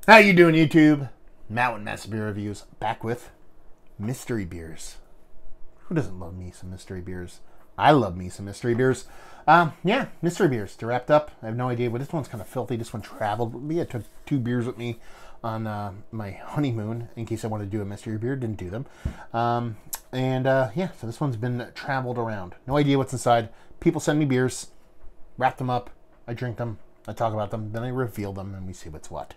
How you doing, YouTube? Matt with Massive Beer Reviews, back with mystery beers. Who doesn't love me some mystery beers? I love me some mystery beers. Yeah, mystery beers. They're wrapped up. I have no idea, but this one's kind of filthy. This one traveled with me. I took 2 beers with me on my honeymoon in case I wanted to do a mystery beer. Didn't do them. Yeah, so this one's been traveled around. No idea what's inside. People send me beers, wrap them up, I drink them, I talk about them, then I reveal them, and we see what's what.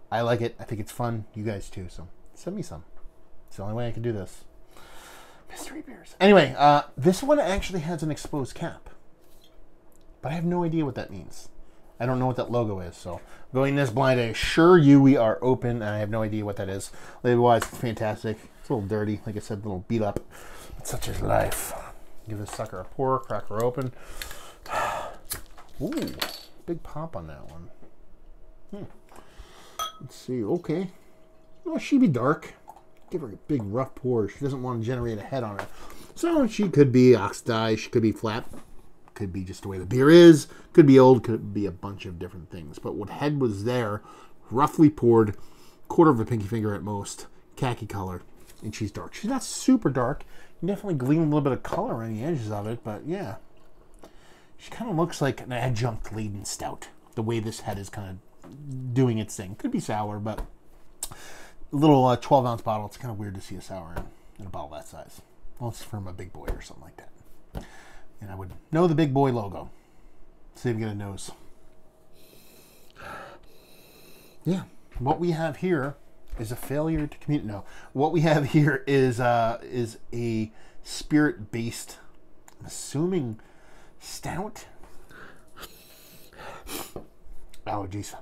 I like it. I think it's fun. You guys too, so send me some. It's the only way I can do this. Mystery beers. Anyway, this one actually has an exposed cap. But I have no idea what that means. I don't know what that logo is, so going this blind, I assure you we are open, and I have no idea what that is. Label-wise, it's fantastic. It's a little dirty, like I said, a little beat up. But such is life. Give this sucker a pour, crack her open. Ooh, big pop on that one. Let's see, okay. Well, she'd be dark. Give her a big rough pour. She doesn't want to generate a head on her. So she could be oxidized, she could be flat. Could be just the way the beer is. Could be old, could be a bunch of different things. But what head was there, roughly poured, quarter of a pinky finger at most, khaki color, and she's dark. She's not super dark. You definitely glean a little bit of color around the edges of it, but yeah. She kind of looks like an adjunct laden stout. The way this head is kind of doing its thing. Could be sour, but a little 12-ounce bottle. It's kind of weird to see a sour in a bottle that size. Well, it's from a big boy or something like that. And I would know the big boy logo. See if we get a nose. Yeah. What we have here is a failure to communicate. No. What we have here is a spirit-based, I'm assuming, stout. Allergies.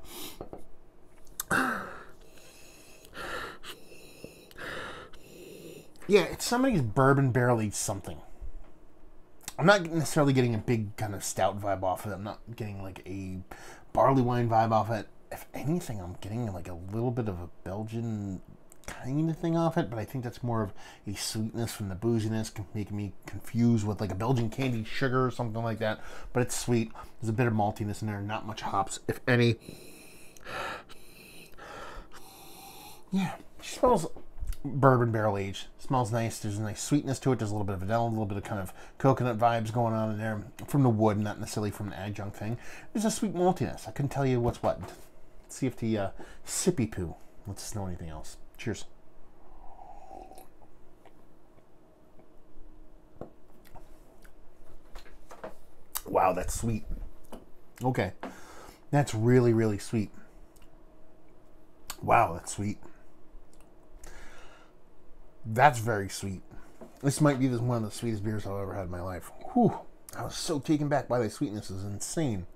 Yeah, it's somebody's bourbon barrel-aged something. I'm not necessarily getting a big kind of stout vibe off of it. I'm not getting like a barley wine vibe off it. If anything, I'm getting like a little bit of a Belgian kind of thing off it, but I think that's more of a sweetness from the booziness, making me confused with like a Belgian candied sugar or something like that. But it's sweet. There's a bit of maltiness in there, not much hops, if any. Yeah, she smells bourbon barrel aged. Smells nice. There's a nice sweetness to it. There's a little bit of vanilla, a little bit of kind of coconut vibes going on in there from the wood, not necessarily from an adjunct thing. There's a sweet maltiness. I couldn't tell you what's what. Let's see if the sippy poo lets us know anything else. Cheers. Wow, that's sweet. Okay. That's really, really sweet. Wow, that's sweet. That's very sweet. This might be one of the sweetest beers I've ever had in my life. Whew. I was so taken back by the sweetness. It's insane.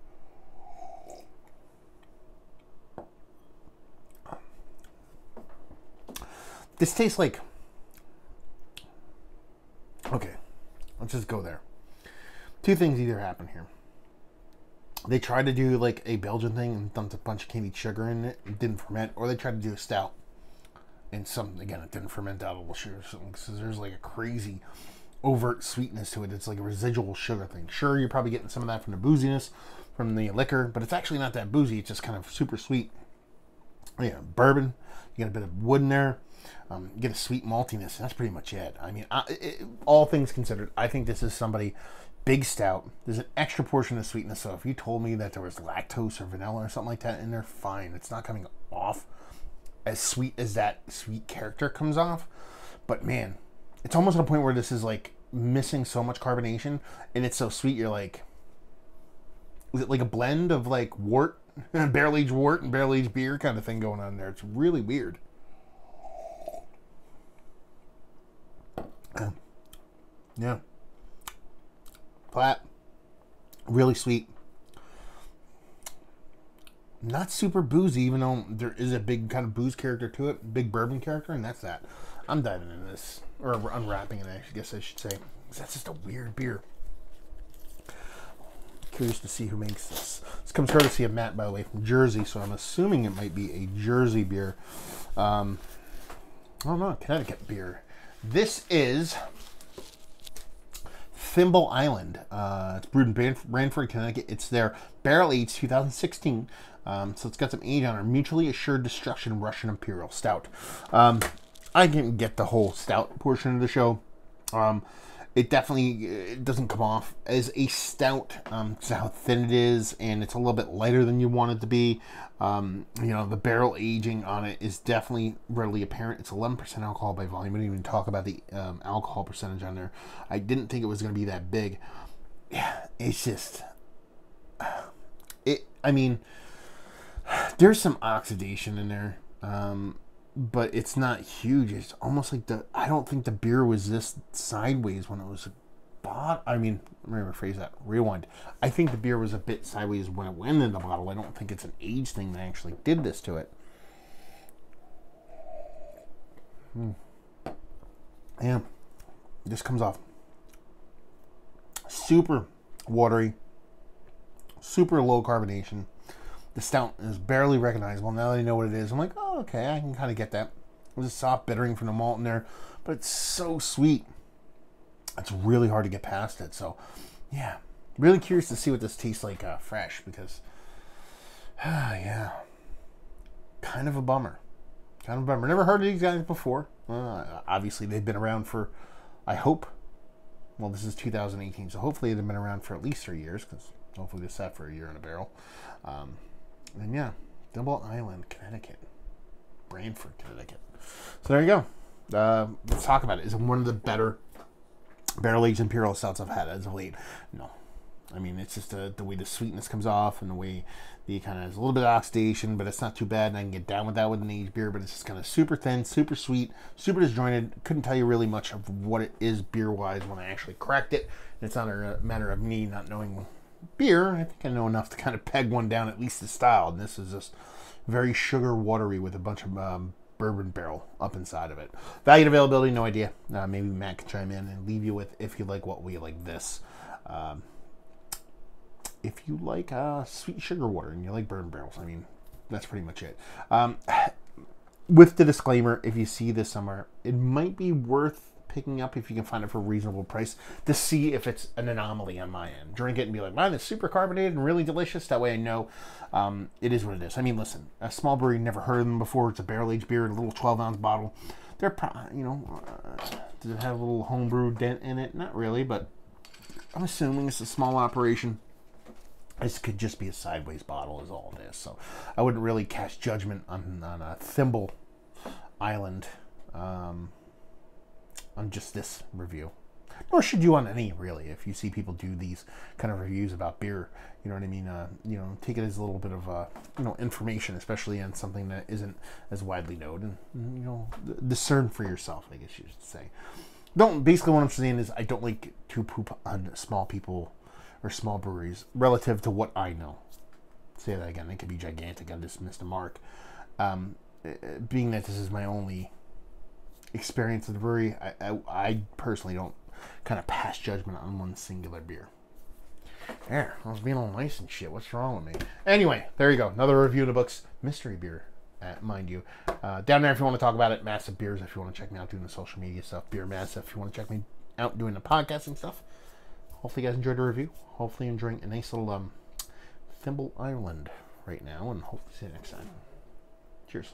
This tastes like... Okay. Let's just go there. 2 things either happen here. They tried to do like a Belgian thing and dumped a bunch of candied sugar in it. It didn't ferment. Or they tried to do a stout. And something, again, it didn't ferment out a little sugar. So there's like a crazy overt sweetness to it. It's like a residual sugar thing. Sure, you're probably getting some of that from the booziness, from the liquor, but it's actually not that boozy. It's just kind of super sweet. Yeah, bourbon. You get a bit of wood in there. You get a sweet maltiness. That's pretty much it. I mean, all things considered, I think this is somebody big stout. There's an extra portion of sweetness. So if you told me that there was lactose or vanilla or something like that in there, fine. It's not coming off as sweet as that sweet character comes off. But man, it's almost at a point where this is like missing so much carbonation and it's so sweet you're like, is it like a blend of like wort, barrel-aged wort and barrel-aged beer kind of thing going on there? It's really weird. Yeah. Flat. Really sweet. Not super boozy, even though there is a big kind of booze character to it, big bourbon character, and that's that. I'm diving into this, or unwrapping it, I guess I should say. That's just a weird beer. Curious to see who makes this. This comes courtesy of Matt, by the way, from Jersey, so I'm assuming it might be a Jersey beer. Oh no, Connecticut beer. This is Thimble Island. It's brewed in Branford, Connecticut. It's their barrel aged 2016 So it's got some age on her. Mutually Assured Destruction Russian Imperial Stout. I didn't get the whole stout portion of the show. It definitely doesn't come off as a stout. It's how thin it is, and it's a little bit lighter than you want it to be. The barrel aging on it is definitely readily apparent. It's 11% alcohol by volume. I didn't even talk about the alcohol percentage on there. I didn't think it was going to be that big. Yeah, it's just... there's some oxidation in there. But it's not huge. It's almost like I don't think the beer was this sideways when it was bought. Let me rephrase that. Rewind. I think the beer was a bit sideways when it went in the bottle. I don't think it's an age thing that actually did this to it. Yeah. This comes off super watery, super low carbonation. The stout is barely recognizable. Now that I know what it is, I'm like, oh, okay, I can kind of get that. There's a soft bittering from the malt in there, but it's so sweet. It's really hard to get past it. So, yeah, really curious to see what this tastes like fresh because, yeah, kind of a bummer. Never heard of these guys before. Obviously, they've been around for, I hope, well, this is 2018, so hopefully they've been around for at least 3 years because hopefully they sat for a year in a barrel. And yeah, Thimble Island, Connecticut. Branford, Connecticut. So there you go. Let's talk about it. Is it one of the better barrel-aged imperial stouts I've had as of late? No. I mean, it's just the way the sweetness comes off and the way the kind of has a little bit of oxidation, but it's not too bad, and I can get down with that with an aged beer, but it's just kind of super thin, super sweet, super disjointed. Couldn't tell you really much of what it is beer-wise when I actually cracked it. It's not a matter of me not knowing beer. I think I know enough to kind of peg one down, at least the style. And this is just very sugar watery with a bunch of bourbon barrel up inside of it. Value and availability, no idea. Maybe Matt can chime in and leave you with if you like what we like this. If you like sweet sugar water and you like bourbon barrels, I mean, that's pretty much it. With the disclaimer, if you see this somewhere, it might be worth picking up if you can find it for a reasonable price to see if it's an anomaly on my end. Drink it and be like, man, it's super carbonated and really delicious. That way I know it is what it is. I mean, listen, a small brewery, never heard of them before. It's a barrel-aged beer in a little 12-ounce bottle. They're, does it have a little homebrew dent in it? Not really, but I'm assuming it's a small operation. This could just be a sideways bottle is all it is. So I wouldn't really cast judgment on a Thimble Island on just this review. Nor should you on any, really. If you see people do these kind of reviews about beer, you know what I mean? Take it as a little bit of information, especially on something that isn't as widely known, and discern for yourself, I guess you should say. Basically what I'm saying is I don't like to poop on small people or small breweries relative to what I know. Say that again. It could be gigantic. I just missed a mark. Being that this is my only experience at the brewery, I personally don't kind of pass judgment on one singular beer. There, I was being all nice and shit. What's wrong with me? Anyway, there you go. Another review in the books. Mystery beer, mind you. Down there if you want to talk about it. Massive Beers if you want to check me out doing the social media stuff. Beer Massive if you want to check me out doing the podcasting stuff. Hopefully you guys enjoyed the review. Hopefully enjoying a nice little Thimble Island right now. And hopefully see you next time. Cheers.